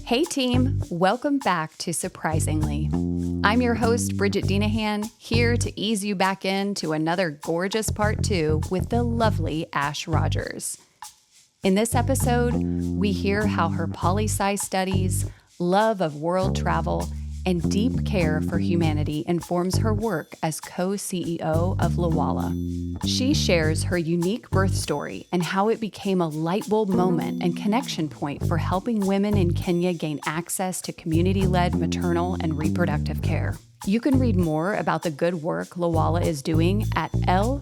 Hey team, welcome back to Surprisingly. I'm your host, Bridget Dinahan, here to ease you back into another gorgeous part 2 with the lovely Ash Rogers. In this episode, we hear how her poli-sci studies, love of world travel, and deep care for humanity informs her work as co-CEO of Lawala. She shares her unique birth story and how it became a light bulb moment and connection point for helping women in Kenya gain access to community-led maternal and reproductive care. You can read more about the good work Lawala is doing at lwala.org.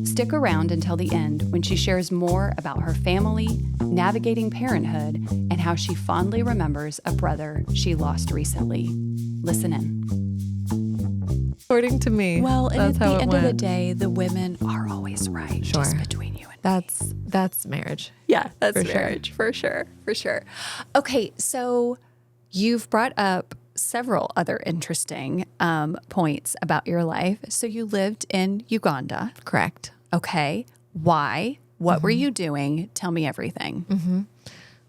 Stick around until the end when she shares more about her family, navigating parenthood, and how she fondly remembers a brother she lost recently. Listen in. According to me. Well, and at the end of the day, the women are always right. Sure. Just between you and me. That's marriage. Yeah, that's marriage. For sure. Okay, so you've brought up several other interesting points about your life. So you lived in Uganda. Correct. Okay. Why? What were you doing? Tell me everything.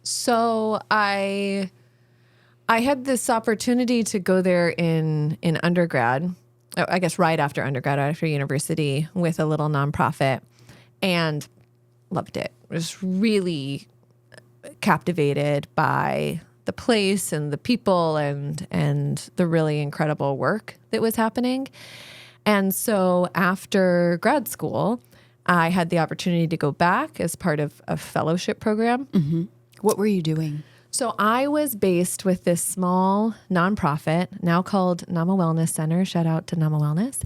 So I had this opportunity to go there in undergrad, I guess right after undergrad, after university, with a little nonprofit, and loved it. Was really captivated by the place and the people and the really incredible work that was happening. And so after grad school, I had the opportunity to go back as part of a fellowship program. What were you doing? So I was based with this small nonprofit now called Nama Wellness Center. Shout out to Nama Wellness.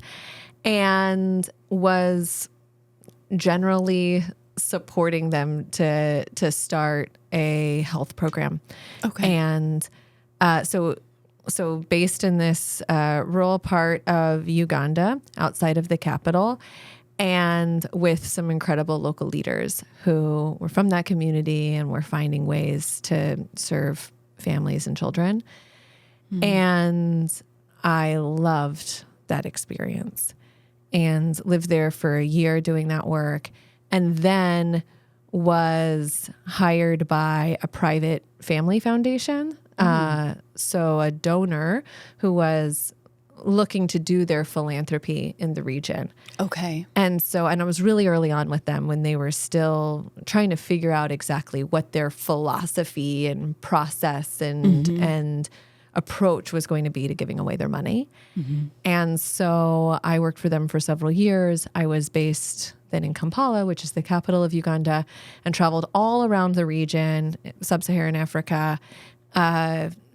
And was generally supporting them to start a health program. Okay. And so based in this rural part of Uganda, outside of the capital, and with some incredible local leaders who were from that community and were finding ways to serve families and children. And I loved that experience and lived there for a year doing that work, and then was hired by a private family foundation. So a donor who was looking to do their philanthropy in the region. Okay. And I was really early on with them when they were still trying to figure out exactly what their philosophy and process and approach was going to be to giving away their money. And so I worked for them for several years. I was based then in Kampala, which is the capital of Uganda, and traveled all around the region, sub-Saharan Africa,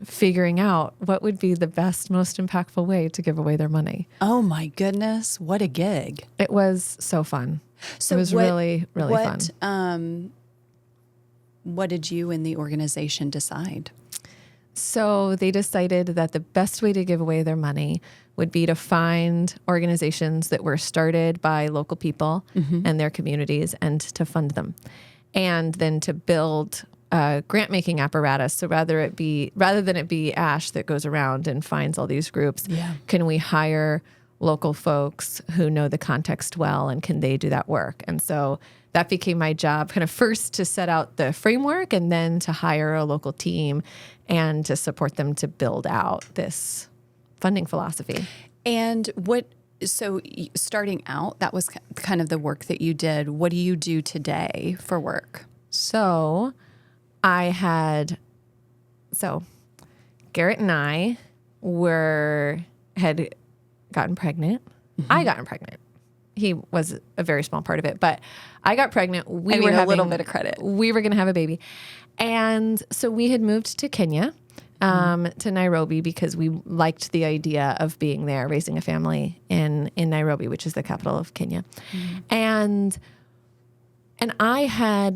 figuring out what would be the best, most impactful way to give away their money. Oh my goodness. What a gig. It was so fun. So it was really, really fun. What did you and the organization decide? So they decided that the best way to give away their money would be to find organizations that were started by local people and their communities and to fund them. And then to build grant making apparatus. So rather than it be Ash that goes around and finds all these groups, can we hire local folks who know the context well, and can they do that work? And so that became my job, kind of first to set out the framework and then to hire a local team and to support them to build out this funding philosophy. And so starting out, that was kind of the work that you did. What do you do today for work? So Garrett and I had gotten pregnant. I gotten pregnant. He was a very small part of it, but I got pregnant. We were having a little bit of credit. We were going to have a baby. And so we had moved to Kenya, to Nairobi, because we liked the idea of being there, raising a family in Nairobi, which is the capital of Kenya. And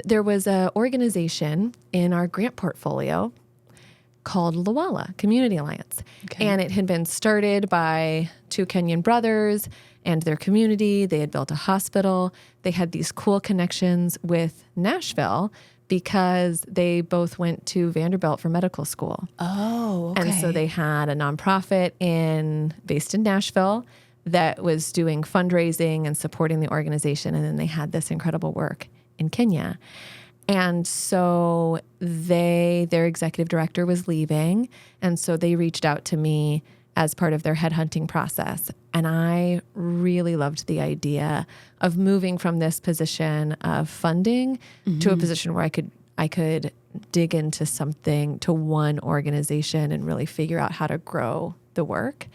there was an organization in our grant portfolio called Lawala Community Alliance. Okay. And it had been started by two Kenyan brothers and their community. They had built a hospital. They had these cool connections with Nashville because they both went to Vanderbilt for medical school. Oh, okay. And so they had a nonprofit based in Nashville that was doing fundraising and supporting the organization. And then they had this incredible work in Kenya. And so their executive director was leaving. And so they reached out to me as part of their headhunting process. And I really loved the idea of moving from this position of funding to a position where I could dig into something, to one organization, and really figure out how to grow the work.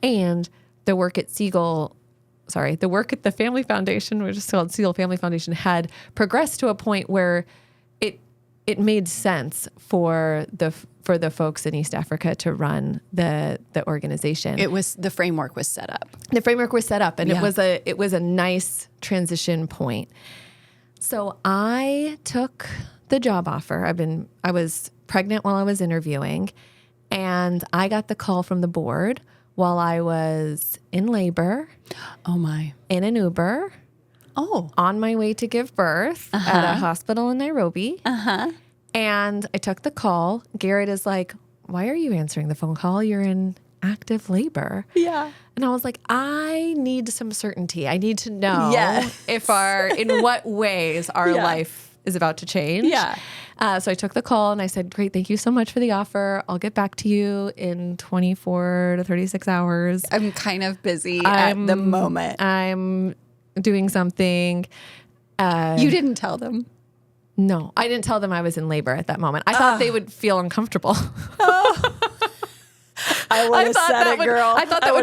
And the work at the work at the Family Foundation, which is called Siegel Family Foundation, had progressed to a point where it made sense for the folks in East Africa to run the organization. The framework was set up. The framework was set up, and it was a nice transition point. So I took the job offer. I was pregnant while I was interviewing, and I got the call from the board while I was in labor. Oh my. In an Uber. Oh. On my way to give birth at a hospital in Nairobi. And I took the call. Garrett is like, "Why are you answering the phone call? You're in active labor." Yeah. And I was like, I need some certainty. I need to know Yes. in what ways our life is about to change. Yeah. So I took the call and I said, "Great, thank you so much for the offer. I'll get back to you in 24 to 36 hours. I'm kind of busy at the moment." I'm doing something. You didn't tell them. No, I didn't tell them I was in labor at that moment. I thought they would feel uncomfortable. I would have said it, girl. I thought that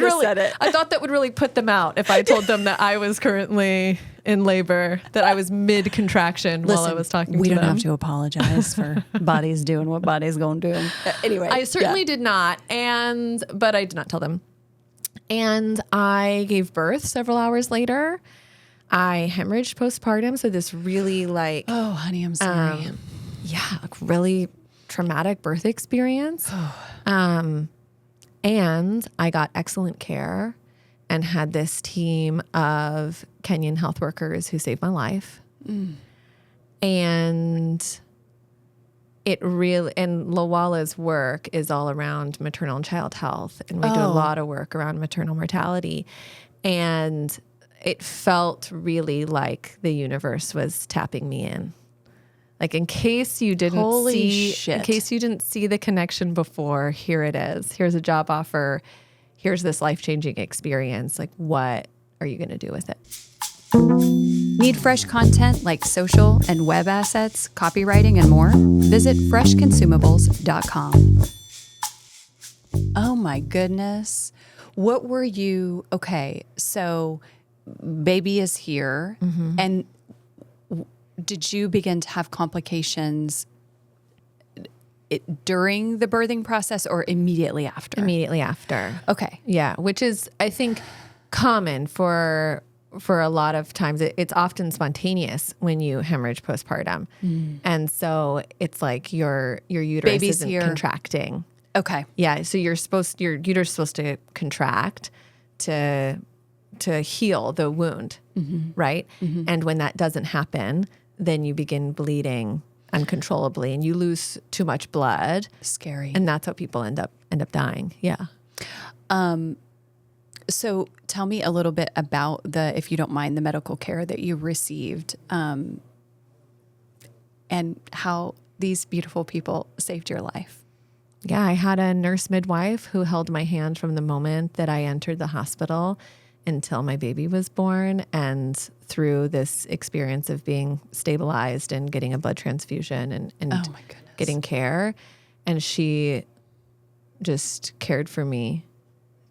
would really put them out if I told them that I was currently in labor, that I was mid contraction while I was talking to them. We don't have to apologize for bodies doing what bodies gonna do. Anyway, I certainly did not, but I did not tell them. And I gave birth several hours later. I hemorrhaged postpartum, so this really oh, honey, I'm sorry. Really traumatic birth experience. And I got excellent care and had this team of Kenyan health workers who saved my life. And Lawala's work is all around maternal and child health. And we do a lot of work around maternal mortality. And it felt really like the universe was tapping me in. Like, in case you didn't see the connection before, here it is. Here's a job offer. Here's this life-changing experience. Like, what are you going to do with it? Need fresh content like social and web assets, copywriting, and more? Visit freshconsumables.com. Oh my goodness. What were you, okay, so baby is here, and did you begin to have complications during the birthing process or immediately after? Immediately after. Okay. Yeah, which is, I think, common for a lot of times. It's often spontaneous when you hemorrhage postpartum. And so it's like your uterus isn't contracting. Okay. Yeah, so your uterus is supposed to contract to heal the wound, right? And when that doesn't happen, then you begin bleeding uncontrollably and you lose too much blood. Scary. And that's how people end up dying. Yeah. So tell me a little bit about if you don't mind, the medical care that you received, and how these beautiful people saved your life. Yeah, I had a nurse midwife who held my hand from the moment that I entered the hospital until my baby was born, and through this experience of being stabilized and getting a blood transfusion and oh my goodness, getting care. And she just cared for me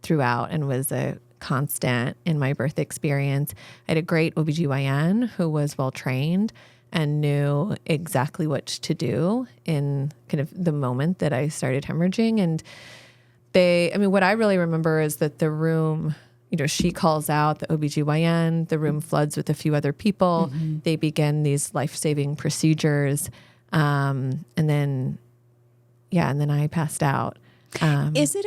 throughout and was a constant in my birth experience. I had a great OBGYN who was well trained and knew exactly what to do in kind of the moment that I started hemorrhaging. And what I really remember is that the room, she calls out the OBGYN, the room floods with a few other people. They begin these life-saving procedures. And then I passed out. Is it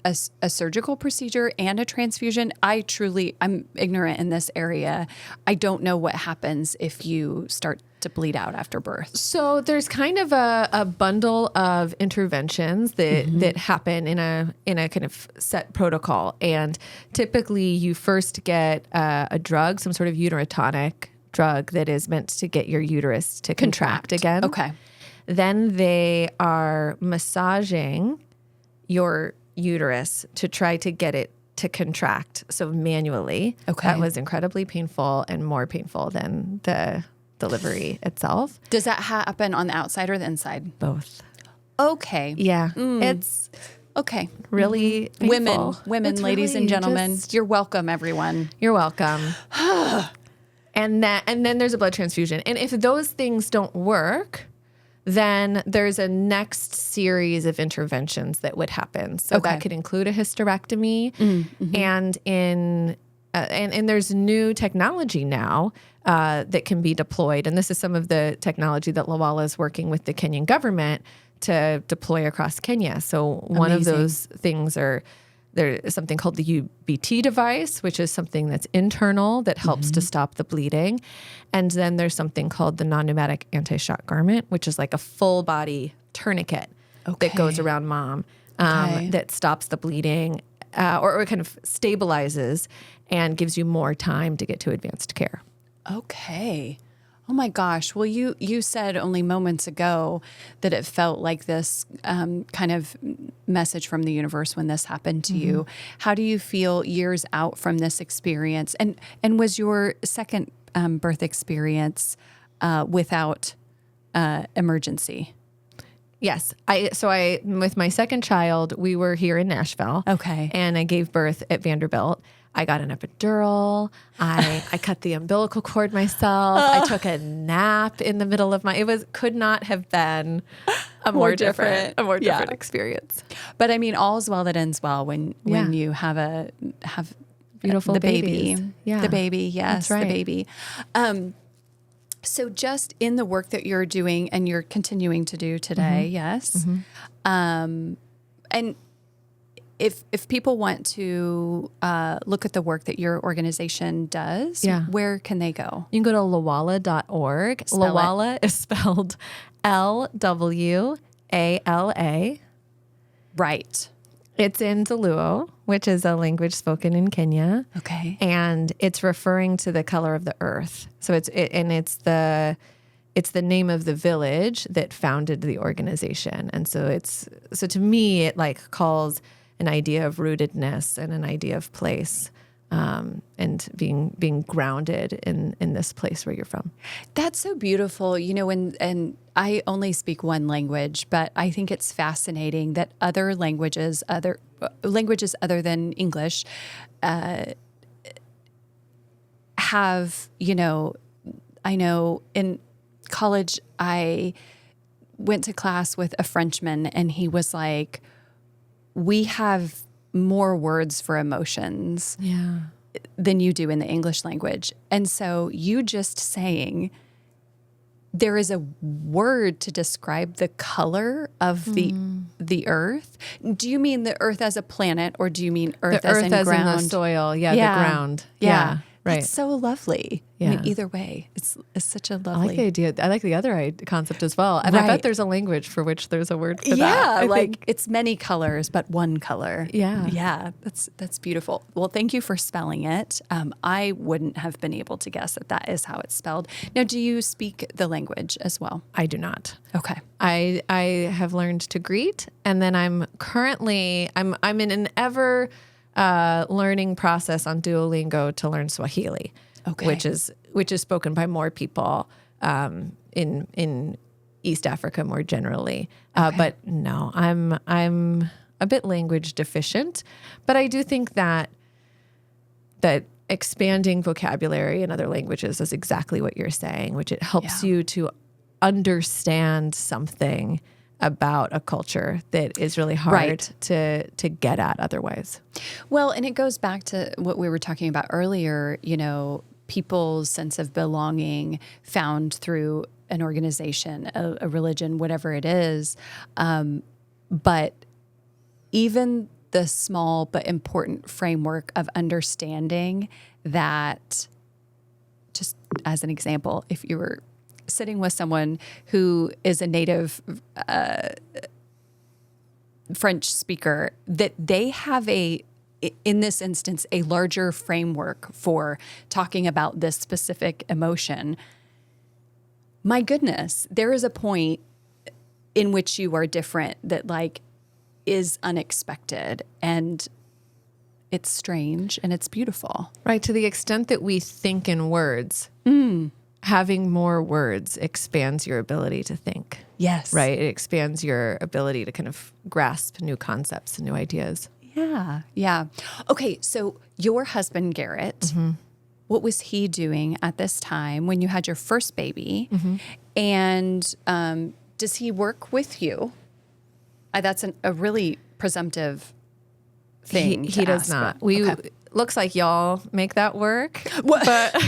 a surgical procedure and a transfusion? I'm ignorant in this area. I don't know what happens if you start to bleed out after birth. So there's kind of a bundle of interventions that happen in a kind of set protocol. And typically you first get a drug, some sort of uterotonic drug that is meant to get your uterus to contract again. Okay. Then they are massaging your uterus to try to get it to contract. So manually. Okay. That was incredibly painful and more painful than the delivery itself. Does that happen on the outside or the inside? Both. Okay. Yeah. It's Okay. really painful. Women, It's ladies really and gentlemen, just- you're welcome, everyone. You're welcome. And then there's a blood transfusion. And if those things don't work, then there's a next series of interventions that would happen. So Okay. that could include a hysterectomy, and and there's new technology now that can be deployed. And this is some of the technology that Lawala is working with the Kenyan government to deploy across Kenya. So one of Amazing. those things there's something called the UBT device, which is something that's internal that helps to stop the bleeding. And then there's something called the non-pneumatic anti-shock garment, which is like a full body tourniquet that goes around mom that stops the bleeding or kind of stabilizes and gives you more time to get to advanced care. Okay. Oh my gosh. Well, you said only moments ago that it felt like this kind of message from the universe when this happened to you. How do you feel years out from this experience? And was your second birth experience without emergency? Yes. I with my second child, we were here in Nashville. Okay. And I gave birth at Vanderbilt. I got an epidural. I cut the umbilical cord myself. I took a nap in the middle of could not have been a more different experience. But I mean, all's well that ends well when you have Beautiful the babies. baby. Yeah. The baby. Yes. That's right. The baby. So just in the work that you're doing and you're continuing to do today, yes. And if people want to look at the work that your organization does, where can they go? You can go to lawala.org. Lawala is spelled Lwala. Right. It's in Zaluo, which is a language spoken in Kenya. Okay. And it's referring to the color of the earth. So it's the name of the village that founded the organization. And so to me, it like calls an idea of rootedness and an idea of place, and being grounded in this place where you're from. That's so beautiful. And I only speak one language, but I think it's fascinating that other languages other than English have, I know in college I went to class with a Frenchman and he was like, we have more words for emotions than you do in the English language. And so you just saying there is a word to describe the color of the earth. Do you mean the earth as a planet or do you mean earth as in ground? In the soil. Yeah, the ground. Yeah. Right. It's so lovely. I mean, either way, it's such a lovely. I like the idea. I like the other concept as well. And I bet there's a language for which there's a word for that. Yeah, like it's many colors, but one color. Yeah. Yeah, that's beautiful. Well, thank you for spelling it. I wouldn't have been able to guess that is how it's spelled. Now, do you speak the language as well? I do not. Okay. I have learned to greet, and then I'm in an ever learning process on Duolingo to learn Swahili, which is spoken by more people in East Africa more generally. But no, I'm a bit language deficient, but I do think that expanding vocabulary in other languages is exactly what you're saying, which it helps you to understand something about a culture that is really hard to get at otherwise. Well, and it goes back to what we were talking about earlier, people's sense of belonging found through an organization, a religion, whatever it is. But even the small but important framework of understanding that, just as an example, if you were sitting with someone who is a native French speaker, that they have a in this instance, a larger framework for talking about this specific emotion, my goodness, there is a point in which you are different that like is unexpected, and it's strange and it's beautiful. Right. To the extent that we think in words, having more words expands your ability to think. Yes. Right. It expands your ability to kind of grasp new concepts and new ideas. Yeah. Yeah. Okay. So your husband, Garrett, what was he doing at this time when you had your first baby? And does he work with you? That's a really presumptive thing. He does not. Looks like y'all make that work. But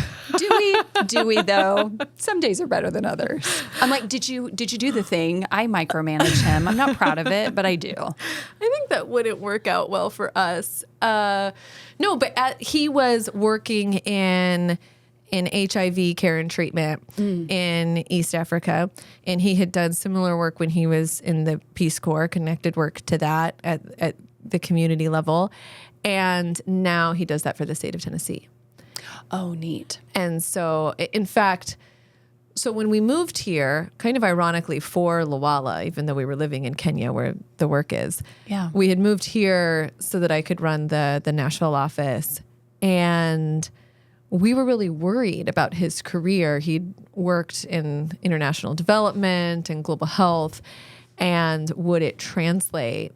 do we though? Some days are better than others. I'm like, did you do the thing? I micromanage him. I'm not proud of it, but I do. I think that wouldn't work out well for us. No, but he was working in HIV care and treatment in East Africa, and he had done similar work when he was in the Peace Corps, connected work to that at the community level. And now he does that for the state of Tennessee. Oh, neat. And so, in fact, when we moved here, kind of ironically for Lawala, even though we were living in Kenya where the work is, we had moved here so that I could run the Nashville office. And we were really worried about his career. He'd worked in international development and global health, and would it translate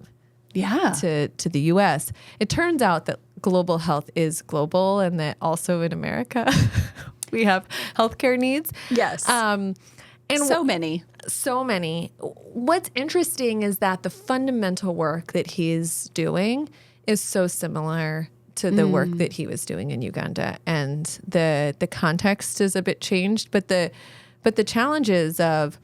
to the U.S.? It turns out that global health is global, and that also in America we have healthcare needs. Yes. And so many. What's interesting is that the fundamental work that he's doing is so similar to the work that he was doing in Uganda, and the context is a bit changed, but the challenges of,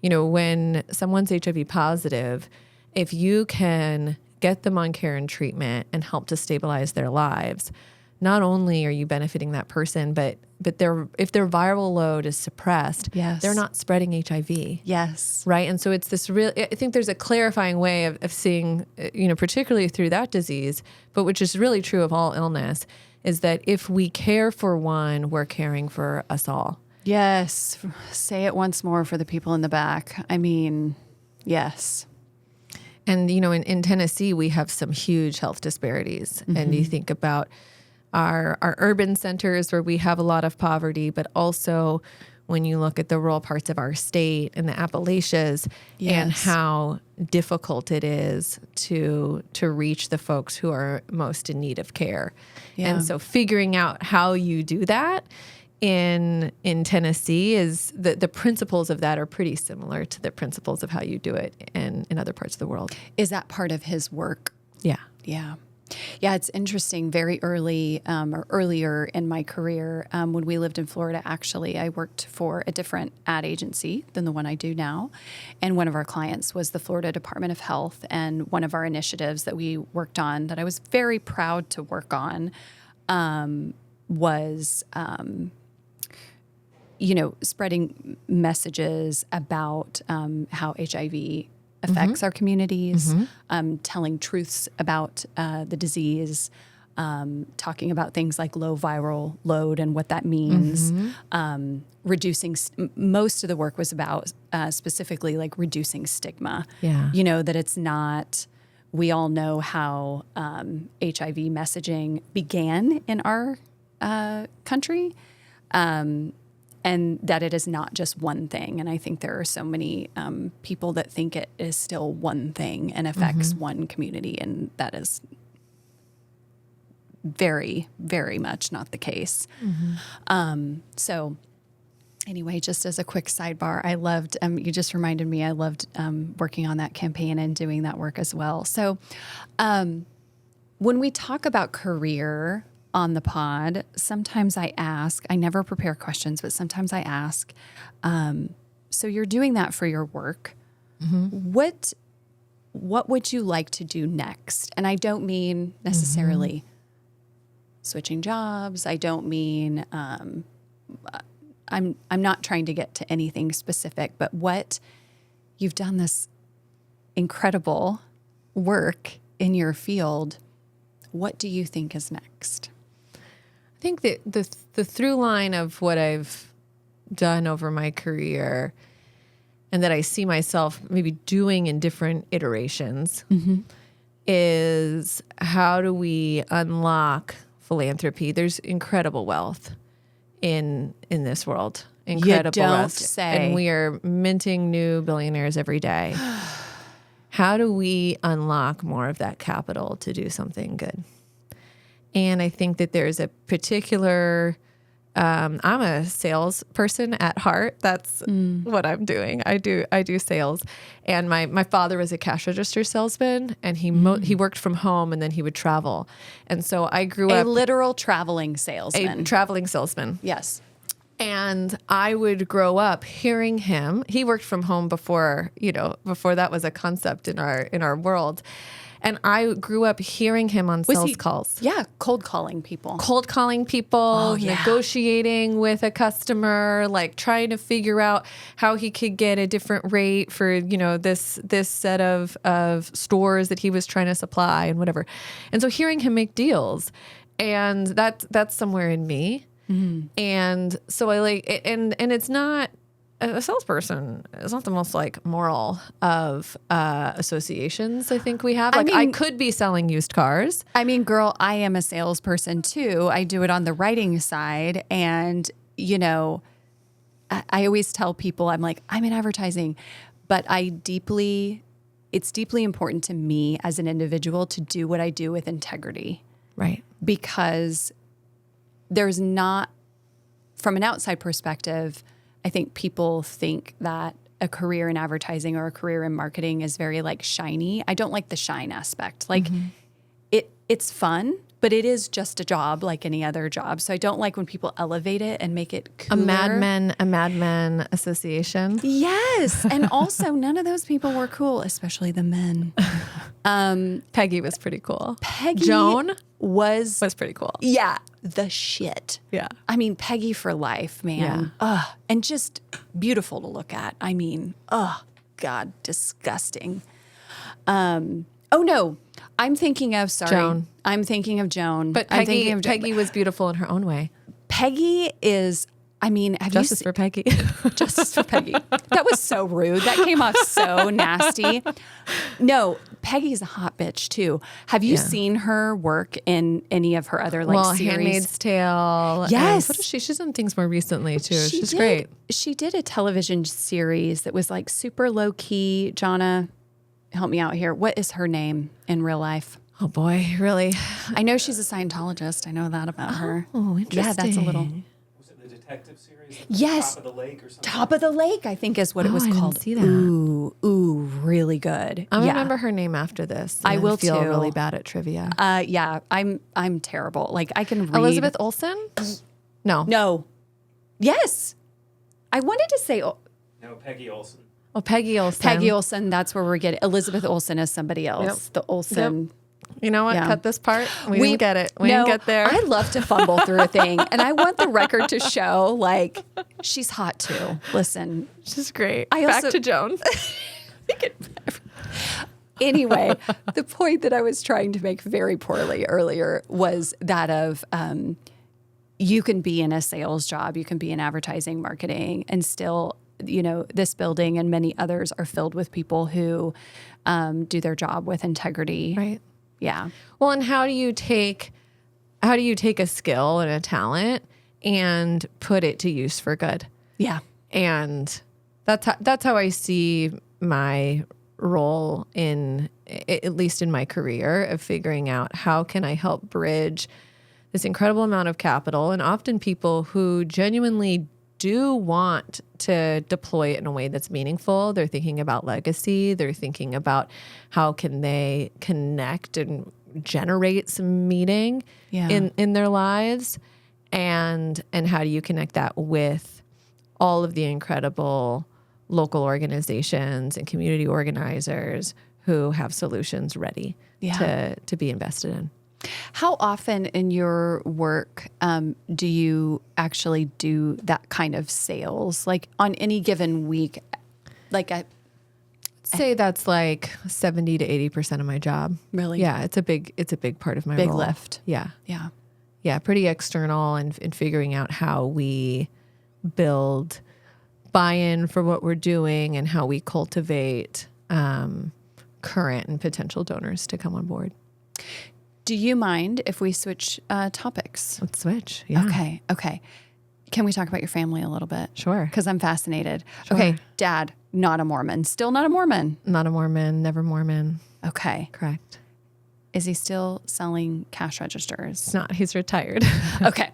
when someone's HIV positive, if you can get them on care and treatment and help to stabilize their lives, not only are you benefiting that person, but if their viral load is suppressed, they're not spreading HIV. Yes. Right. And so it's this I think there's a clarifying way of seeing, particularly through that disease, but which is really true of all illness, is that if we care for one, we're caring for us all. Yes. Say it once more for the people in the back. I mean, yes. And, in Tennessee, we have some huge health disparities. And you think about our urban centers where we have a lot of poverty, but also when you look at the rural parts of our state and the Appalachians and how difficult it is to reach the folks who are most in need of care. Yeah. And so figuring out how you do that in Tennessee is the principles of that are pretty similar to the principles of how you do it in other parts of the world. Is that part of his work? Yeah. Yeah. Yeah, it's interesting. Very early or earlier in my career, when we lived in Florida, actually, I worked for a different ad agency than the one I do now. And one of our clients was the Florida Department of Health. And one of our initiatives that we worked on that I was very proud to work on was spreading messages about how HIV affects our communities, telling truths about the disease, talking about things like low viral load and what that means, reducing, most of the work was about specifically like reducing stigma. Yeah. That it's not, we all know how HIV messaging began in our country. And that it is not just one thing. And I think there are so many people that think it is still one thing and affects one community. And that is very, very much not the case. So anyway, just as a quick sidebar, I loved, you just reminded me, I loved working on that campaign and doing that work as well. So when we talk about career on the pod, sometimes I ask, I never prepare questions, but sometimes I ask, so you're doing that for your work. What would you like to do next? And I don't mean necessarily switching jobs. I don't mean, I'm not trying to get to anything specific, but you've done this incredible work in your field. What do you think is next? I think that the through line of what I've done over my career and that I see myself maybe doing in different iterations is how do we unlock philanthropy? There's incredible wealth in this world. Incredible don't wealth. say. And we are minting new billionaires every day. How do we unlock more of that capital to do something good? And I think that there's a particular, I'm a salesperson at heart. That's what I'm doing. I do sales. And my father was a cash register salesman, and he worked from home, and then he would travel. And so I grew A up literal traveling salesman. a traveling salesman. Yes. And I would grow up hearing him. He worked from home before that was a concept in our world. And I grew up hearing him on sales calls. Yeah, cold calling people. Negotiating with a customer, like trying to figure out how he could get a different rate for, this set of stores that he was trying to supply and whatever. And so hearing him make deals, and that's somewhere in me. Mm-hmm. And so I like it, and it's not a salesperson is not the most like moral of associations I think we have. Like I could be selling used cars. I mean, girl, I am a salesperson too. I do it on the writing side. And, I always tell people, I'm like, I'm in advertising, but it's deeply important to me as an individual to do what I do with integrity. Right. Because there's not, from an outside perspective, I think people think that a career in advertising or a career in marketing is very like shiny. I don't like the shine aspect. Like it's fun, but it is just a job like any other job. So I don't like when people elevate it and make it cooler. A Mad Men association. Yes. And also none of those people were cool, especially the men. Peggy was pretty cool. Joan was pretty cool. Yeah. The shit. Yeah. I mean, Peggy for life, man. Yeah. And just beautiful to look at. I mean, God, disgusting. Oh no, I'm thinking of Joan. I'm thinking of Joan. But Peggy was beautiful in her own way. Peggy is, I mean, Justice for Peggy. Justice for Peggy. That was so rude. That came off so nasty. No, Peggy's a hot bitch too. Have you seen her work in any of her other series? Handmaid's Tale. Yes. What is she? She's done things more recently too. She's great. She did a television series that was like super low key. Jonna, help me out here. What is her name in real life? Oh boy, really? I know she's a Scientologist. I know that about her. Oh, interesting. Yeah, that's a little. Was it the detective series? Yes. Top of the Lake or something? Top of the Lake, I think is what it was I called. didn't see that. Ooh, really good. I'll remember her name after this. I will feel too. really bad at trivia. Yeah, I'm terrible. Like I can read. Elizabeth Olsen? No. Yes. I wanted to say No, Peggy Olsen. Oh, Peggy Olsen. Peggy Olsen. That's where we're getting. Elizabeth Olsen is somebody else. The Olsen. You know what? Yeah. Cut this part. We didn't get it. We no, didn't get there. I love to fumble through a thing, and I want the record to show like she's hot too. Listen, She's great. I Back also- to Joan. anyway, the point that I was trying to make very poorly earlier was that of you can be in a sales job, you can be in advertising, marketing, and still, this building and many others are filled with people who do their job with integrity. Right. Yeah. Well, and how do you take a skill and a talent and put it to use for good? Yeah. And that's how I see my role in, at least in my career, of figuring out how can I help bridge this incredible amount of capital, and often people who genuinely do want to deploy it in a way that's meaningful. They're thinking about legacy. They're thinking about how can they connect and generate some meaning in their lives, and how do you connect that with all of the incredible local organizations and community organizers who have solutions ready to be invested in. How often in your work do you actually do that kind of sales? Like on any given week, like It's say that's like 70 to 80% of my job. Really? Yeah, it's a big part of my Big role. lift. Yeah. Yeah. Yeah, pretty external and in figuring out how we build buy-in for what we're doing and how we cultivate current and potential donors to come on board. Do you mind if we switch topics? Let's switch. Yeah. Okay. Can we talk about your family a little bit? Sure. Because I'm fascinated. Sure. Okay, Dad, not a Mormon. Still not a Mormon. Not a Mormon, never Mormon. Okay. Correct. Is he still selling cash registers? It's not. He's retired. Okay.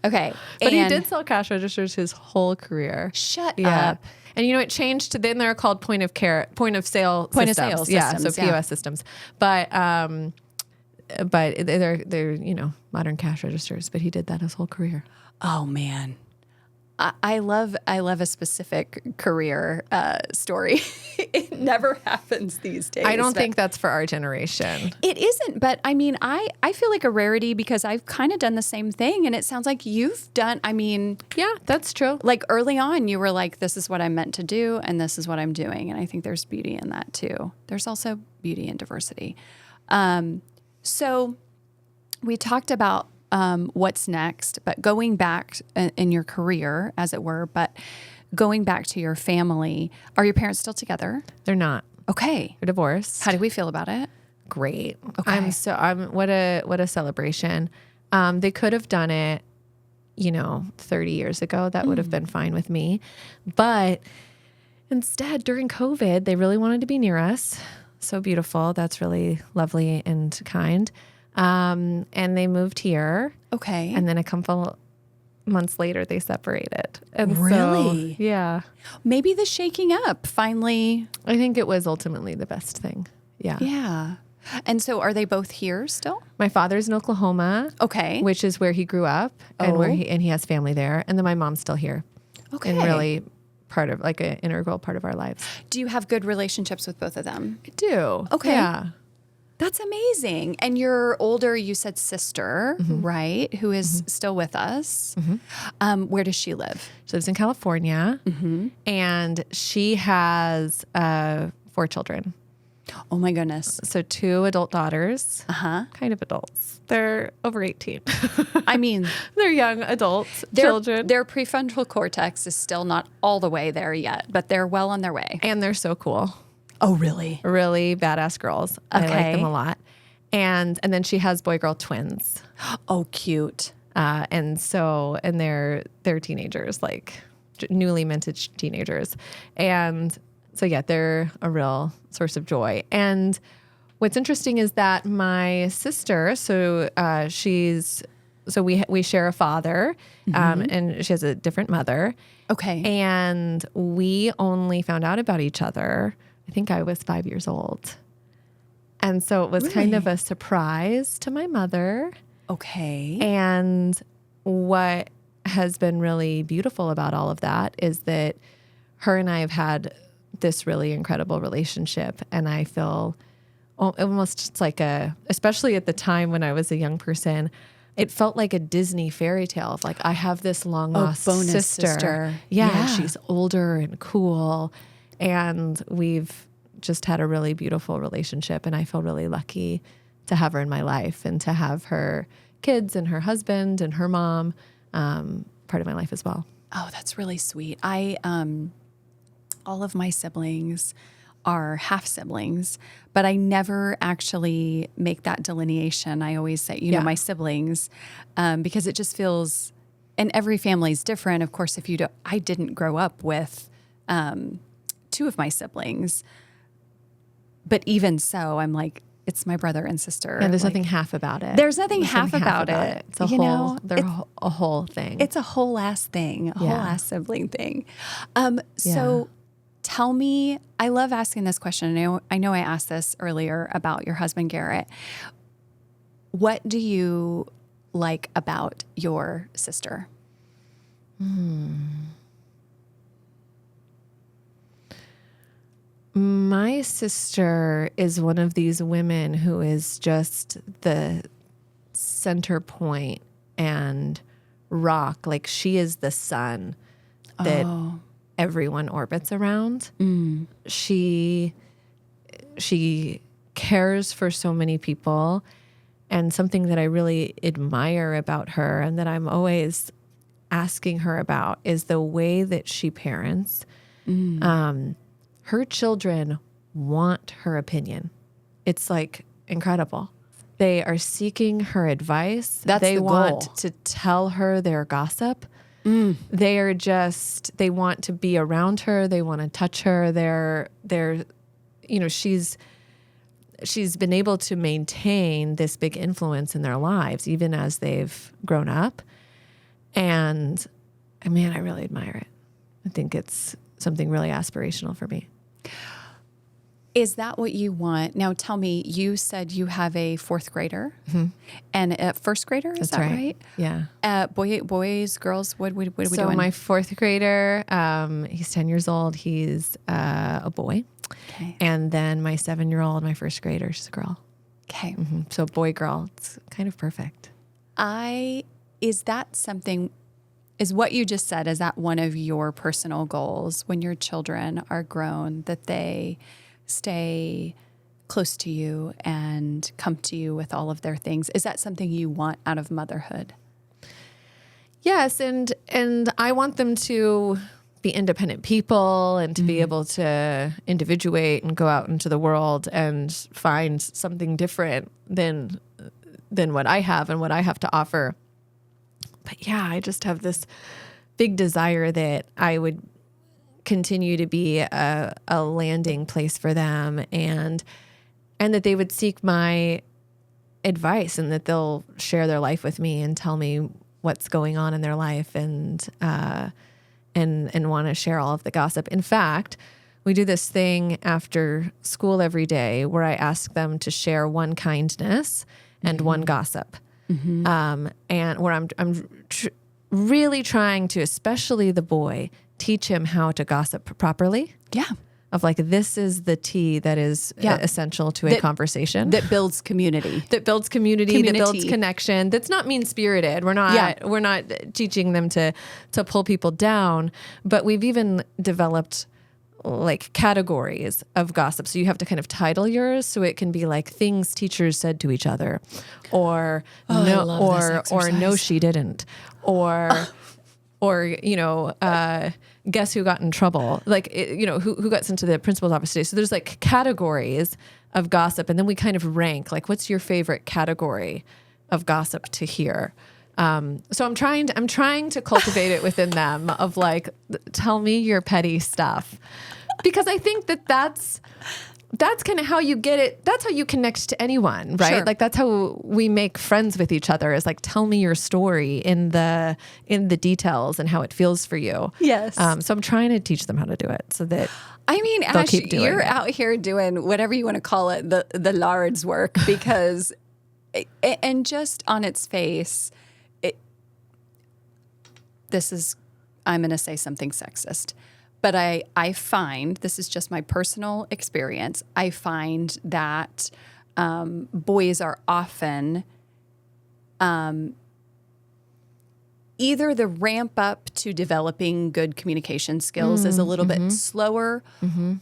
But he did sell cash registers his whole career. Shut Yeah. up. And it changed to then they're called point of sale Point of systems. sale Yeah, systems, so yeah. POS systems. But they're modern cash registers, but he did that his whole career. Oh man. I love a specific career story. It never happens these days. I don't but think that's for our generation. it isn't, but I mean, I feel like a rarity because I've kind of done the same thing, and it sounds like you've done. I mean, Yeah, that's true. like early on, you were like, "This is what I'm meant to do, and this is what I'm doing," and I think there's beauty in that too. There's also beauty in diversity. So we talked about what's next, but going back in your career, as it were, but going back to your family, are your parents still together? They're not. Okay. They're divorced. How do we feel about it? Great. Okay. What a celebration. They could have done it, 30 years ago. That would have been fine with me. But instead, during COVID, they really wanted to be near us. So beautiful. That's really lovely and kind. And they moved here. Okay. And then a couple months later, they separated. And Really? So, yeah. Maybe the shaking up finally. I think it was ultimately the best thing. Yeah. Yeah. And so are they both here still? My father's in Oklahoma. Okay. Which is where he grew up and where Oh. he has family there. And then my mom's still here. Okay. And really part of like an integral part of our lives. Do you have good relationships with both of them? I do. Okay. Yeah. That's amazing. And your older, you said sister, right? Who is still with us. Where does she live? She lives in California and she has 4 children. Oh my goodness. So 2 adult daughters, kind of adults. They're over 18. I mean, They're young adults, children. their prefrontal cortex is still not all the way there yet, but they're well on their way. And they're so cool. Oh, really? Really badass girls. I like Okay. them a lot. And then she has boy-girl twins. Oh, cute. And they're teenagers, like newly minted teenagers. And so, yeah, they're a real source of joy. And what's interesting is that my sister, we share a father, and she has a different mother. Okay. And we only found out about each other, I think I was 5 years old. And so it was kind of a surprise to my mother. Okay. And what has been really beautiful about all of that is that her and I have had this really incredible relationship. And I feel almost just like especially at the time when I was a young person, it felt like a Disney fairy tale of like, I have this long lost bonus sister. Yeah. And she's older and cool. And we've just had a really beautiful relationship. And I feel really lucky to have her in my life and to have her kids and her husband and her mom part of my life as well. Oh, that's really sweet. All of my siblings are half siblings, but I never actually make that delineation. I always say, my siblings, because it just feels, and every family is different. Of course, I didn't grow up with 2 of my siblings, but even so, I'm like, it's my brother and sister. And there's like, nothing half about it. There's nothing half about it. It's a whole, they're a whole thing. It's a whole ass thing, a whole ass sibling thing. So tell me, I love asking this question. I know I asked this earlier about your husband, Garrett. What do you like about your sister? My sister is one of these women who is just the center point and rock. Like she is the sun that everyone orbits around. She she cares for so many people. And something that I really admire about her and that I'm always asking her about is the way that she parents. Her children want her opinion. It's like incredible. They are seeking her advice. They want to tell her their gossip. They want to be around her. They want to touch her. She's been able to maintain this big influence in their lives, even as they've grown up. And man, I really admire it. I think it's something really aspirational for me. Is that what you want? Now tell me, you said you have a fourth grader and a first grader, is that right? Yeah. Boys, girls, what are we doing? So my fourth grader, he's 10 years old. He's a boy. Okay. And then my 7-year-old, my first grader, she's a girl. Okay. So boy, girl, it's kind of perfect. Is what you just said, is that one of your personal goals when your children are grown, that they stay close to you and come to you with all of their things? Is that something you want out of motherhood? Yes. And I want them to be independent people and to be able to individuate and go out into the world and find something different than what I have and what I have to offer. But yeah, I just have this big desire that I would continue to be a landing place for them, and that they would seek my advice, and that they'll share their life with me and tell me what's going on in their life, and want to share all of the gossip. In fact, we do this thing after school every day where I ask them to share one kindness and one gossip. And where I'm really trying to, especially the boy, teach him how to gossip properly. Yeah. Of like, this is the tea that is essential to a conversation. That builds community. That builds community, that builds connection. That's not mean-spirited. We're not teaching them to pull people down, but we've even developed like categories of gossip. So you have to kind of title yours, so it can be like things teachers said to each other, or no, she didn't, or guess who got in trouble? Like, who got sent to the principal's office today? So there's like categories of gossip, and then we kind of rank like, what's your favorite category of gossip to hear? So I'm trying to cultivate it within them of like, tell me your petty stuff, because I think that's kind of how you get it. That's how you connect to anyone, right? Sure. Like that's how we make friends with each other, is like, tell me your story in the details and how it feels for you. Yes. So I'm trying to teach them how to do it so that Ash, keep doing you're it. out here doing whatever you want to call it, the Lard's work, because, and just on its face, I'm going to say something sexist, but I find, this is just my personal experience, I find that boys are often either the ramp up to developing good communication skills is a little bit slower,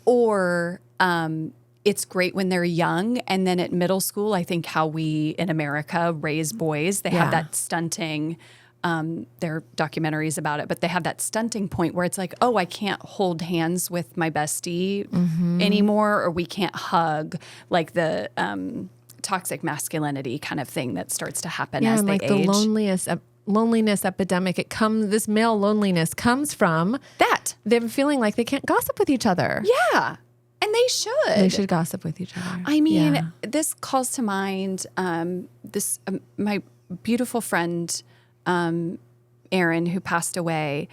or it's great when they're young. And then at middle school, I think how we in America raise boys, they have that stunting. There are documentaries about it, but they have that stunting point where it's like, oh, I can't hold hands with my bestie anymore, or we can't hug, like the toxic masculinity kind of thing that starts to happen as they age. The loneliness epidemic. This male loneliness comes from them feeling like they can't gossip with each other. Yeah. And they should. They should gossip with each other. I mean, this calls to mind my beautiful friend, Aaron, who passed away.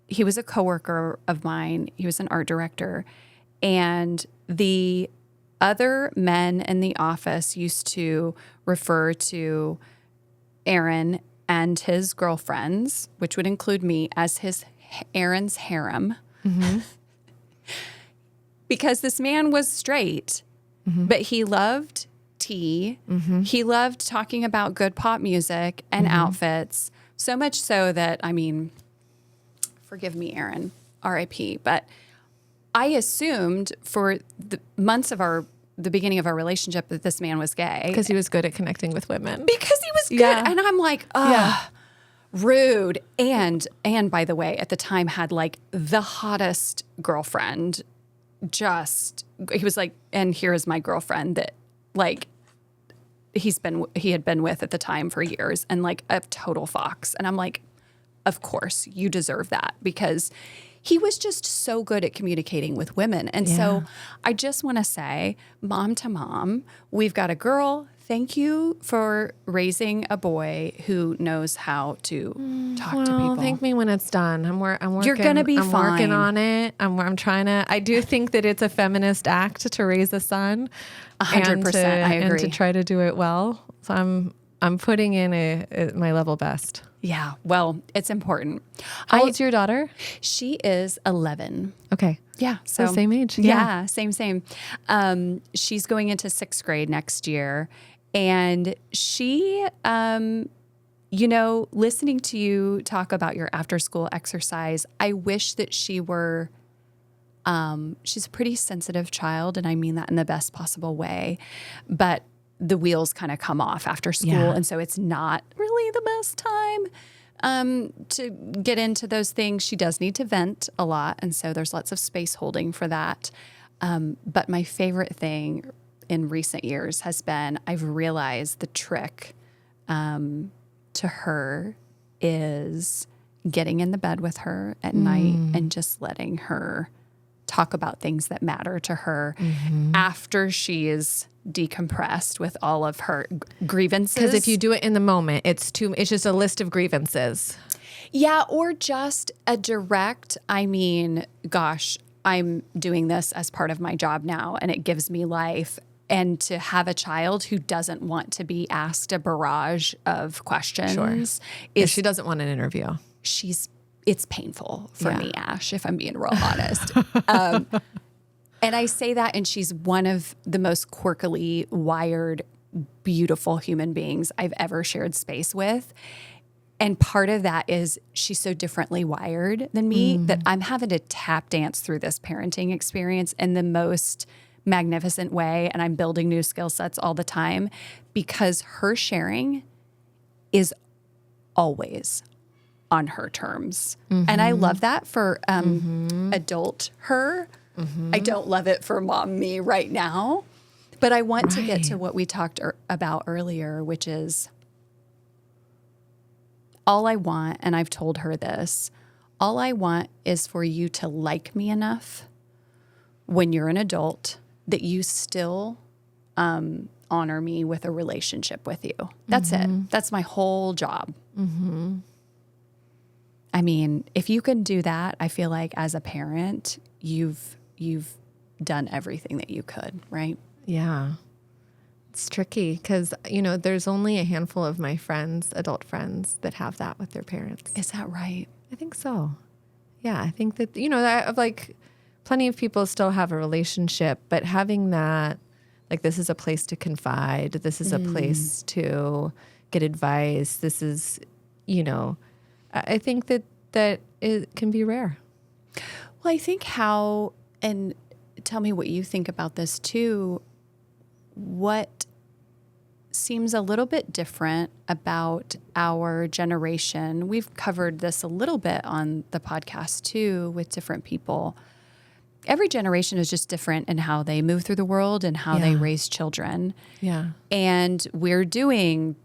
He was a coworker of mine. He was an art director. And the other men in the office used to refer to Aaron and his girlfriends, which would include me, as Aaron's harem. Because this man was straight, but he loved tea. He loved talking about good pop music and outfits, so much so that, I mean, forgive me, Aaron, R.I.P., but I assumed for the months of the beginning of our relationship that this man was gay. Because he was good at connecting with women. Because he was good. Yeah. And I'm like, rude. And by the way, at the time had like the hottest girlfriend. He was like, and here is my girlfriend that like he had been with at the time for years, and like a total fox. And I'm like, of course you deserve that, because he was just so good at communicating with women. And so I just want to say, mom to mom, we've got a girl. Thank you for raising a boy who knows how to talk to people. Thank me when it's done. I'm working. You're gonna be I'm fine. working on it. I'm trying to. I do think that it's a feminist act to raise a son. 100%. I agree. And to try to do it well. So I'm putting in my level best. Yeah. Well, it's important. How old's your daughter? She is 11. Okay. Yeah. So same age. Yeah. Same. She's going into 6th grade next year. And she, listening to you talk about your after school exercise, I wish that she were, she's a pretty sensitive child, and I mean that in the best possible way, but the wheels kind of come off after school. Yeah. And so it's not really the best time to get into those things. She does need to vent a lot. And so there's lots of space holding for that. But my favorite thing in recent years has been, I've realized the trick to her is getting in the bed with her at night and just letting her talk about things that matter to her after she is decompressed with all of her grievances. Because if you do it in the moment, it's just a list of grievances. Yeah, or just a direct, I mean, gosh, I'm doing this as part of my job now, and it gives me life. And to have a child who doesn't want to be asked a barrage of questions She doesn't want an interview. It's painful for me, Ash, if I'm being real honest. And I say that, and she's one of the most quirkily wired, beautiful human beings I've ever shared space with. And part of that is she's so differently wired than me that I'm having to tap dance through this parenting experience in the most magnificent way. And I'm building new skill sets all the time, because her sharing is always on her terms. And I love that for adult her. I don't love it for mom me right now. But I want to get to what we talked about earlier, which is all I want, and I've told her this, all I want is for you to like me enough when you're an adult that you still honor me with a relationship with you. That's it. That's my whole job. I mean, if you can do that, I feel like as a parent, you've done everything that you could, right? Yeah. It's tricky because, there's only a handful of my friends, adult friends, that have that with their parents. Is that right? I think so. Yeah, I think that, like plenty of people still have a relationship, but having that, like, this is a place to confide. This is a place to get advice. This is, I think that it can be rare. Well, I think and tell me what you think about this too, what seems a little bit different about our generation. We've covered this a little bit on the podcast too with different people. Every generation is just different in how they move through the world and how they raise children. Yeah. And we're doing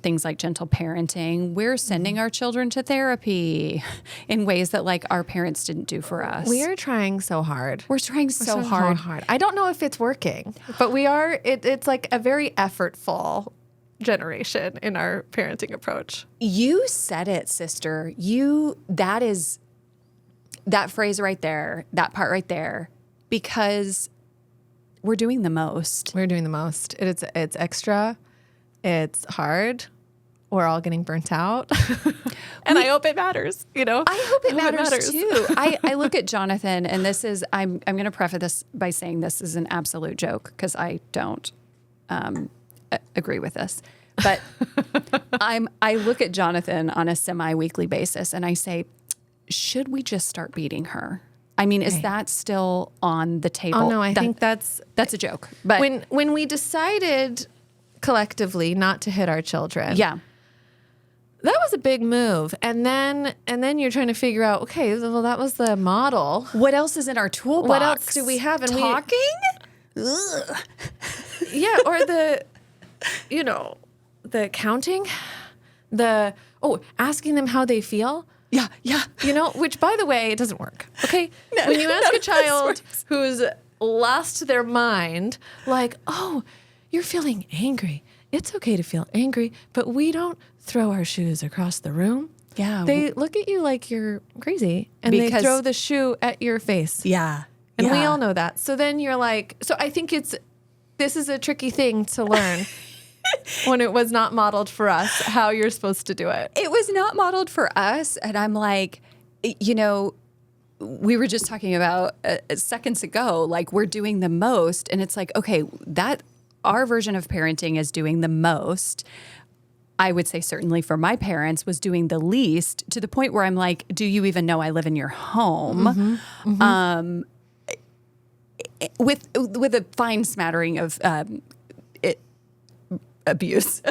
things like gentle parenting. We're sending our children to therapy in ways that like our parents didn't do for us. We are trying so hard. We're trying so hard. I don't know if it's working, but we are. It's like a very effortful generation in our parenting approach. You said it, sister. That phrase right there, that part right there, because we're doing the most. We're doing the most. It's extra. It's hard. We're all getting burnt out. And I hope it matters, I hope it matters too. I look at Jonathan, and this is, I'm going to preface this by saying this is an absolute joke because I don't agree with this. But I look at Jonathan on a semi-weekly basis and I say, should we just start beating her? I mean, is that still on the table? Oh no, I think that's a joke. But when we decided collectively not to hit our children. yeah. That was a big move. And then you're trying to figure out, okay, well, that was the model. What else is in our toolbox? What else do we have? And talking? Yeah, or the counting, asking them how they feel. Yeah. Which, by the way, it doesn't work. Okay? When you ask a child who's lost their mind, like, oh, you're feeling angry. It's okay to feel angry, but we don't throw our shoes across the room. Yeah. They look at you like you're crazy, and they throw the shoe at your face. Yeah. And we all know that. So then you're like, so I think this is a tricky thing to learn when it was not modeled for us, how you're supposed to do it. It was not modeled for us. And I'm like, we were just talking about seconds ago, like we're doing the most. And it's like, okay, that our version of parenting is doing the most. I would say certainly for my parents was doing the least, to the point where I'm like, do you even know I live in your home? With a fine smattering of abuse.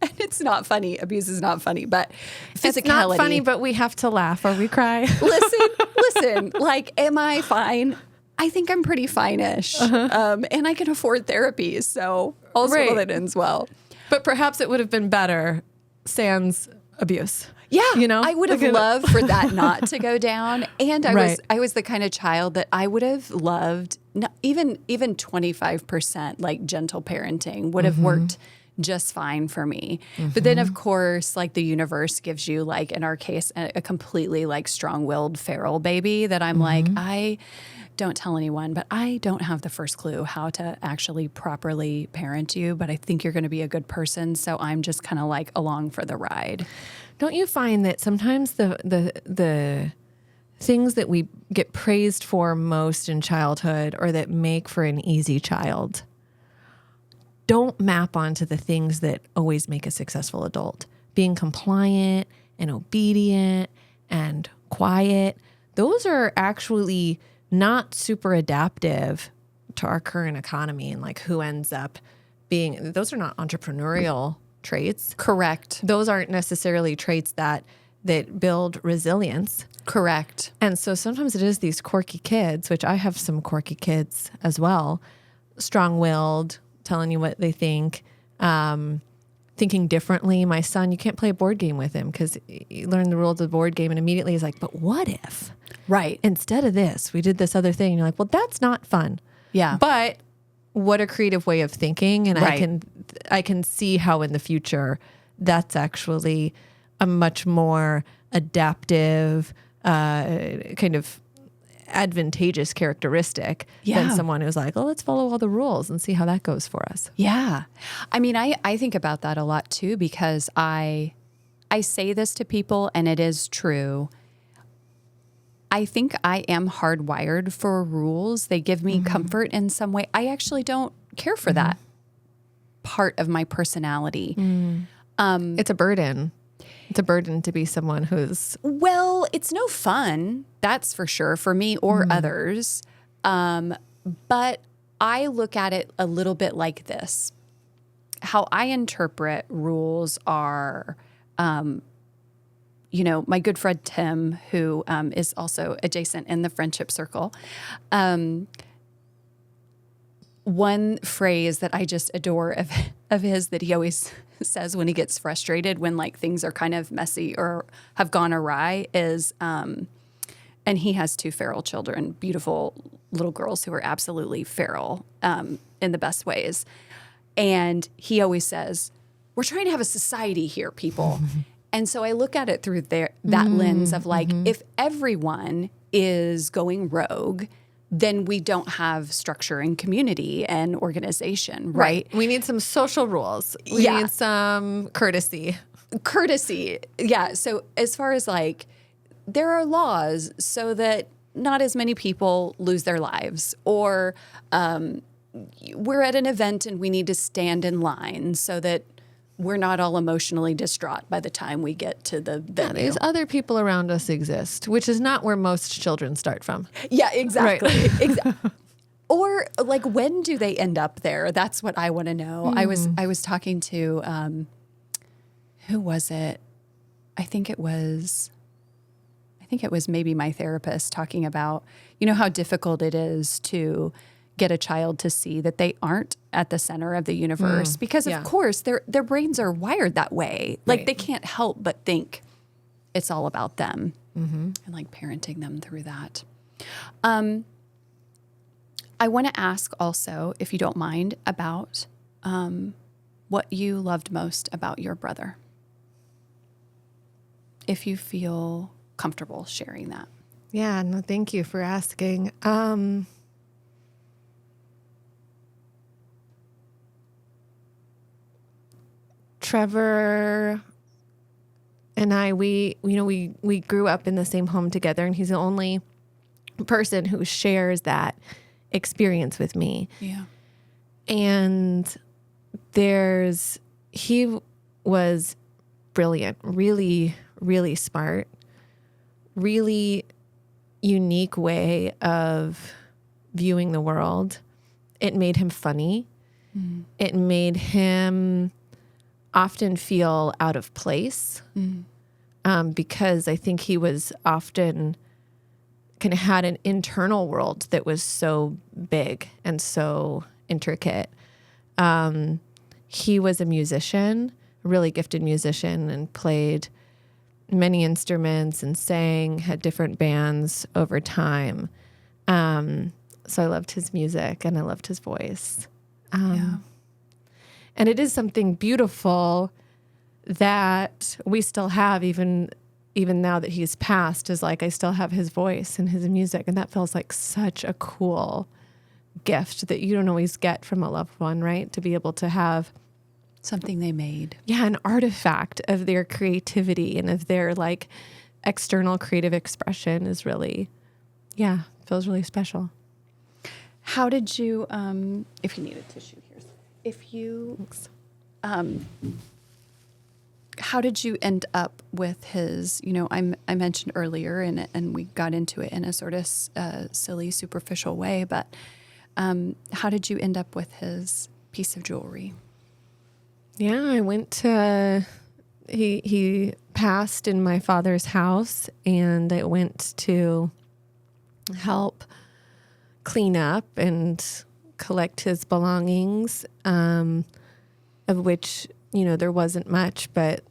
And it's not funny. Abuse is not funny, but physicality. It's not funny, but we have to laugh or we cry. Listen, like, am I fine? I think I'm pretty fine-ish. And I can afford therapy, so also that ends well. But perhaps it would have been better sans abuse. Yeah, I would have loved for that not to go down. And I was the kind of child that I would have loved, even 25% like gentle parenting would have worked just fine for me. But then of course, like the universe gives you, like in our case, a completely like strong-willed feral baby that I'm like, I don't tell anyone, but I don't have the first clue how to actually properly parent you, but I think you're going to be a good person. So I'm just kind of like along for the ride. Don't you find that sometimes the things that we get praised for most in childhood or that make for an easy child don't map onto the things that always make a successful adult? Being compliant and obedient and quiet, those are actually not super adaptive to our current economy and like who ends up being, those are not entrepreneurial traits. Correct. Those aren't necessarily traits that build resilience. Correct. And so sometimes it is these quirky kids, which I have some quirky kids as well, strong-willed, telling you what they think, thinking differently. My son, you can't play a board game with him because you learn the rules of the board game and immediately he's like, but what if? Right. Instead of this, we did this other thing. And you're like, well, that's not fun. Yeah. But what a creative way of thinking. And I can see how in the future that's actually a much more adaptive, kind of advantageous characteristic than someone who's like, oh, let's follow all the rules and see how that goes for us. Yeah. I mean, I think about that a lot too, because I say this to people and it is true. I think I am hardwired for rules. They give me comfort in some way. I actually don't care for that part of my personality. It's a burden. It's a burden to be someone who's... Well, it's no fun, that's for sure, for me or others. But I look at it a little bit like this. How I interpret rules are... my good friend Tim, who is also adjacent in the friendship circle, one phrase that I just adore of his that he always says when he gets frustrated, when like things are kind of messy or have gone awry, is, and he has 2 feral children, beautiful little girls who are absolutely feral in the best ways. And he always says, we're trying to have a society here, people. And so I look at it through that lens of like, if everyone is going rogue, then we don't have structure and community and organization, right? We need some social rules. We need some courtesy. Yeah. So as far as like, there are laws so that not as many people lose their lives, or we're at an event and we need to stand in line so that we're not all emotionally distraught by the time we get to the Yeah, venue. these other people around us exist, which is not where most children start from. Yeah, exactly. Right. Exactly. Or like, when do they end up there? That's what I want to know. I was talking to who was it? I think it was maybe my therapist, talking about, how difficult it is to get a child to see that they aren't at the center of the universe, because yeah. of course their brains are wired that way. Like, Right. they can't help but think it's all about them, and like parenting them through that. I want to ask also, if you don't mind, about what you loved most about your brother, if you feel comfortable sharing that. Yeah, no, thank you for asking. Trevor and I, we grew up in the same home together, and he's the only person who shares that experience with me. Yeah. And he was brilliant, really, really smart, really unique way of viewing the world. It made him funny. It made him often feel out of place, because I think he was often kind of had an internal world that was so big and so intricate. He was a musician, a really gifted musician, and played many instruments and sang, had different bands over time. So I loved his music and I loved his voice. And it is something beautiful that we still have, even now that he's passed, is like, I still have his voice and his music. And that feels like such a cool gift that you don't always get from a loved one, right? To be able to have Something they made. yeah, an artifact of their creativity and of their like external creative expression is really, feels really special. How did you, if you need a tissue, here's, if you, how did you end up with his, I mentioned earlier, and we got into it in a sort of silly, superficial way, but how did you end up with his piece of jewelry? Yeah, I went to, he passed in my father's house, and I went to help clean up and collect his belongings, of which, there wasn't much, but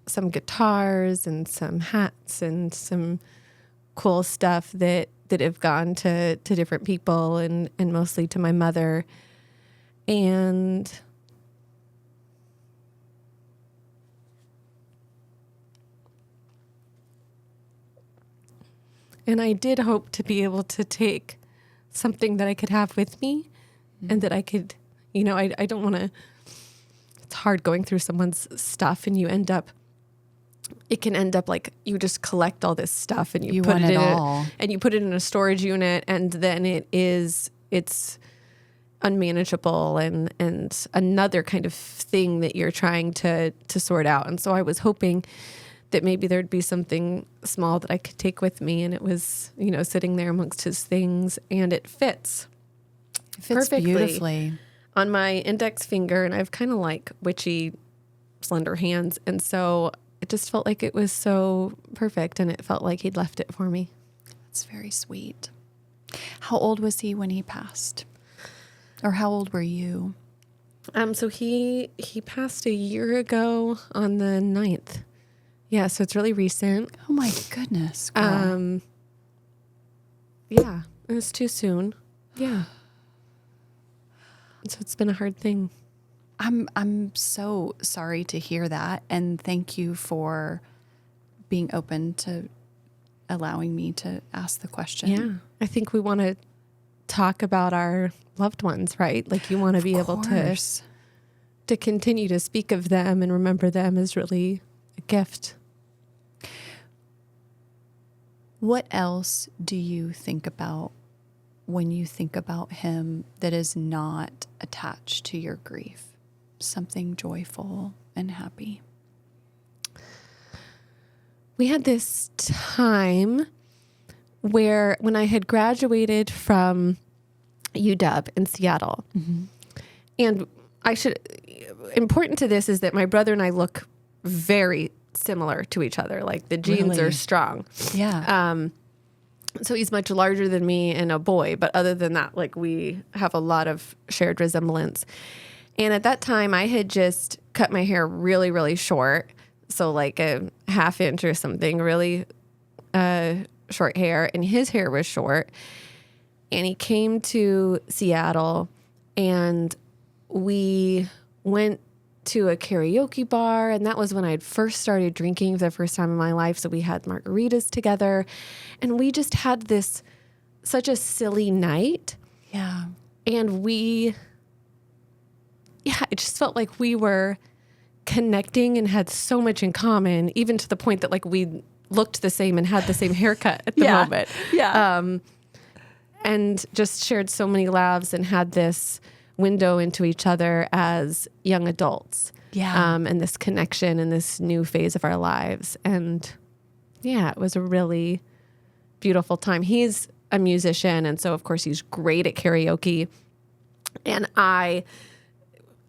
some guitars and some hats and some cool stuff that have gone to different people and mostly to my mother. And I did hope to be able to take something that I could have with me, and that I could, I don't want to, it's hard going through someone's stuff and it can end up like you just collect all this stuff and you put want it it in all. and you put it in a storage unit, and then it's unmanageable and another kind of thing that you're trying to sort out. And so I was hoping that maybe there'd be something small that I could take with me, and it was, sitting there amongst his things, and it fits. It fits perfectly beautifully on my index finger, and I have kind of like witchy, slender hands, and so it just felt like it was so perfect, and it felt like he'd left it for me. That's very sweet. How old was he when he passed? Or how old were you? So he passed a year ago on the 9th. Yeah, so it's really recent. Oh my goodness, girl. Yeah, it was too soon. Yeah. So it's been a hard thing. I'm so sorry to hear that, and thank you for being open to allowing me to ask the question. Yeah. I think we want to talk about our loved ones, right? Like, you want to be able to continue to speak of them and remember them is really a gift. What else do you think about when you think about him that is not attached to your grief? Something joyful, and happy? We had this time where when I had graduated from UW in Seattle, and important to this is that my brother and I look very similar to each other. Like the genes Really? are strong. Yeah. So he's much larger than me and a boy, but other than that, like we have a lot of shared resemblance. And at that time I had just cut my hair really, really short. So like a half inch or something, really short hair, and his hair was short. And he came to Seattle and we went to a karaoke bar, and that was when I'd first started drinking for the first time in my life. So we had margaritas together, and we just had such a silly night. Yeah. And it just felt like we were connecting and had so much in common, even to the point that like we looked the same and had the same haircut at the moment. Yeah. And just shared so many laughs and had this window into each other as young adults. Yeah. And this connection in this new phase of our lives. And yeah, it was a really beautiful time. He's a musician, and so of course he's great at karaoke. And I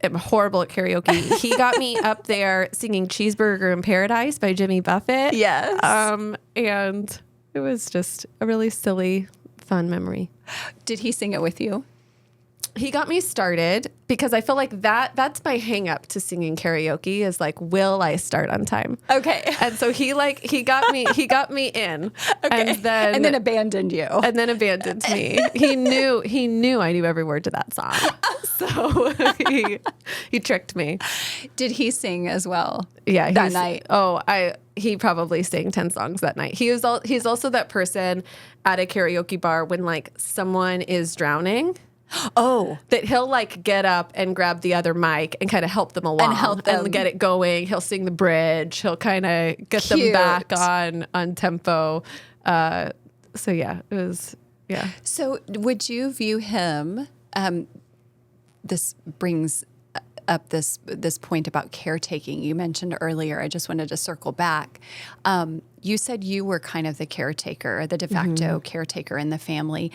am horrible at karaoke. He got me up there singing Cheeseburger in Paradise by Jimmy Buffett. Yes. And it was just a really silly, fun memory. Did he sing it with you? He got me started because I feel like that's my hang up to singing karaoke is like, will I start on time? Okay. And so he got me in. Okay. And then abandoned you. And then abandoned me. He knew I knew every word to that song. So he tricked me. Did he sing as well? Yeah. That night. He probably sang 10 songs that night. He's also that person at a karaoke bar when like someone is drowning. Oh, That he'll like get up and grab the other mic and kind of help them along And help them. and get it going. He'll sing the bridge. He'll kind of get them Cute. back on tempo. So yeah, it was, yeah. so would you view him? This brings up this point about caretaking you mentioned earlier. I just wanted to circle back. You said you were kind of the caretaker, the de facto caretaker in the family.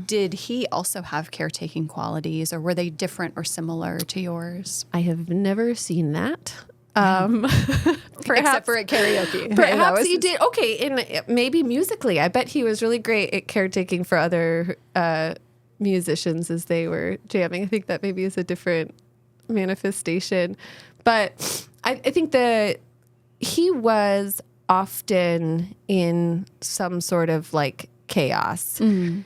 Did he also have caretaking qualities, or were they different or similar to yours? I have never seen that. Except for at karaoke. That Perhaps was he did. Okay, and maybe musically. I bet he was really great at caretaking for other musicians as they were jamming. I think that maybe is a different manifestation. But I think that he was often in some sort of like chaos. And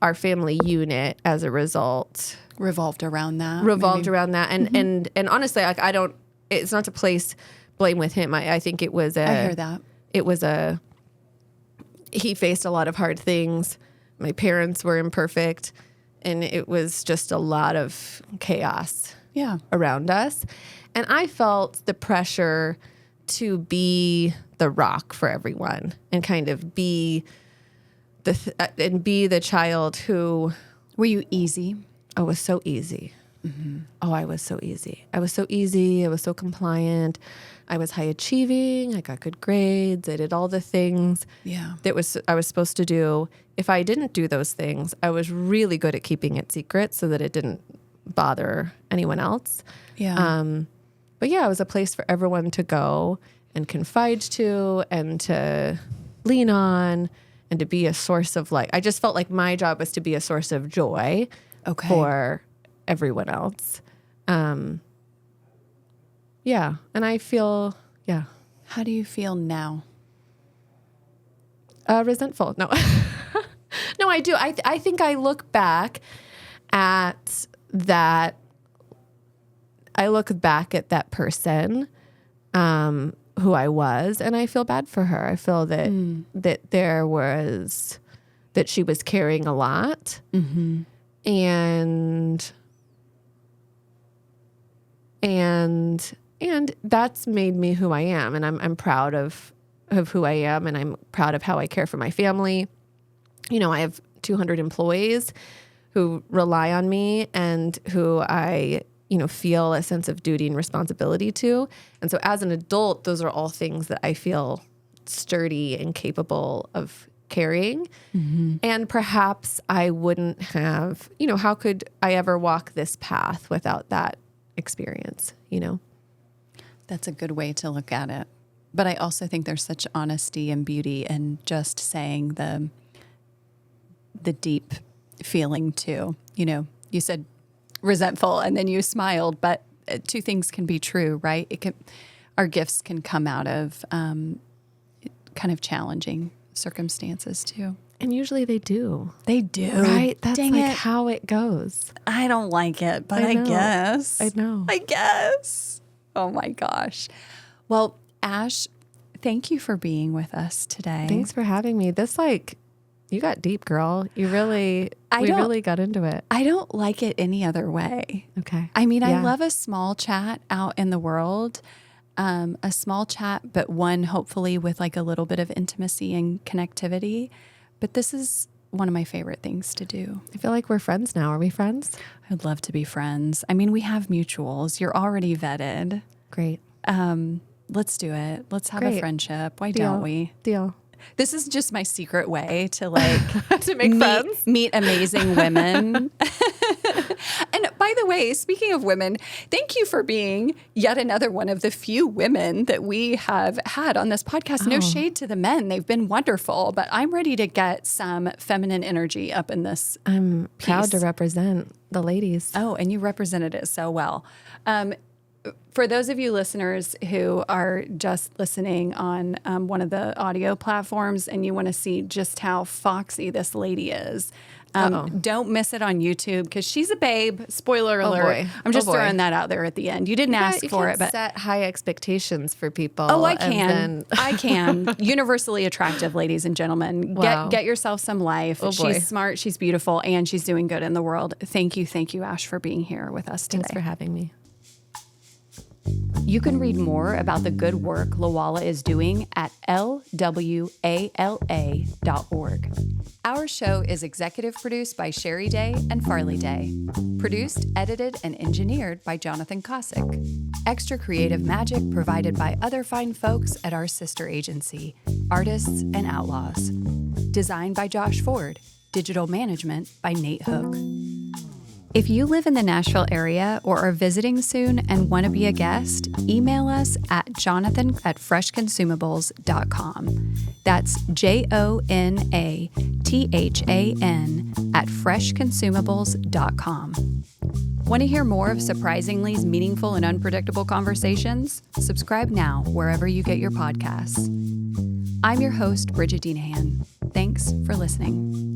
our family unit as a result revolved around that. around that. And honestly, like it's not to place blame with him. I think it was I hear that. He faced a lot of hard things. My parents were imperfect, and it was just a lot of chaos Yeah. around us. And I felt the pressure to be the rock for everyone and kind of be the child who... Were you easy? I was so easy. Oh, I was so easy. I was so easy. I was so compliant. I was high achieving. I got good grades. I did all the things Yeah. I was supposed to do. If I didn't do those things, I was really good at keeping it secret so that it didn't bother anyone else. Yeah. But yeah, it was a place for everyone to go and confide to and to lean on and to be a source of I just felt like my job was to be a source of joy Okay. for everyone else. Yeah. And I feel, yeah. How do you feel now? Resentful. No, no, I do. I think I look back at that. I look back at that person, who I was, and I feel bad for her. I feel that that she was carrying a lot, and that's made me who I am, and I'm proud of who I am, and I'm proud of how I care for my family. You know, I have 200 employees who rely on me and who I feel a sense of duty and responsibility to. And so as an adult, those are all things that I feel sturdy and capable of carrying. And perhaps I wouldn't have, how could I ever walk this path without that experience, That's a good way to look at it. But I also think there's such honesty and beauty in just saying the deep feeling too. You said resentful and then you smiled, but two things can be true, right? Our gifts can come out of kind of challenging circumstances too. And usually they do. They do. Right? That's Dang like it. how it goes. I don't like it, but I know. guess. I know. I guess. Oh my gosh. Well, Ash, thank you for being with us today. Thanks for having me. This you got deep, girl. You really, we really got into it. I don't like it any other way. Okay. I mean, I Yeah. love a small chat out in the world, a small chat, but one hopefully with like a little bit of intimacy and connectivity. But this is one of my favorite things to do. I feel like we're friends now. Are we friends? I'd love to be friends. I mean, we have mutuals. You're already vetted. Great. Let's do it. Let's have a Great. friendship. Why Deal. don't we? Deal. This is just my secret way to like To make friends. meet amazing women. And by the way, speaking of women, thank you for being yet another one of the few women that we have had on this podcast. No shade to the men. They've been wonderful, but I'm ready to get some feminine energy up in this. I'm proud to piece. represent the ladies. Oh, and you represented it so well. For those of you listeners who are just listening on one of the audio platforms and you want to see just how foxy this lady is, don't miss it on YouTube because she's a babe. Spoiler alert. boy. I'm just Oh, boy. throwing that out there at the end. You didn't ask for it, but set high expectations for people. oh, I and can. then- I can. Universally attractive, ladies and gentlemen. Wow. Get yourself some life. Oh, boy. She's smart. She's beautiful, and she's doing good in the world. Thank you, Ash, for being here with us today. Thanks for having me. You can read more about the good work Lawala is doing at lwala.org. Our show is executive produced by Sherry Day and Farley Day. Produced, edited, and engineered by Jonathan Kosick. Extra creative magic provided by other fine folks at our sister agency, Artists and Outlaws. Designed by Josh Ford. Digital management by Nate Hook. If you live in the Nashville area or are visiting soon and want to be a guest, email us at jonathan@freshconsumables.com. That's JONATHAN@freshconsumables.com. Want to hear more of Surprisingly's meaningful and unpredictable conversations? Subscribe now wherever you get your podcasts. I'm your host, Bridget Dinahan. Thanks for listening.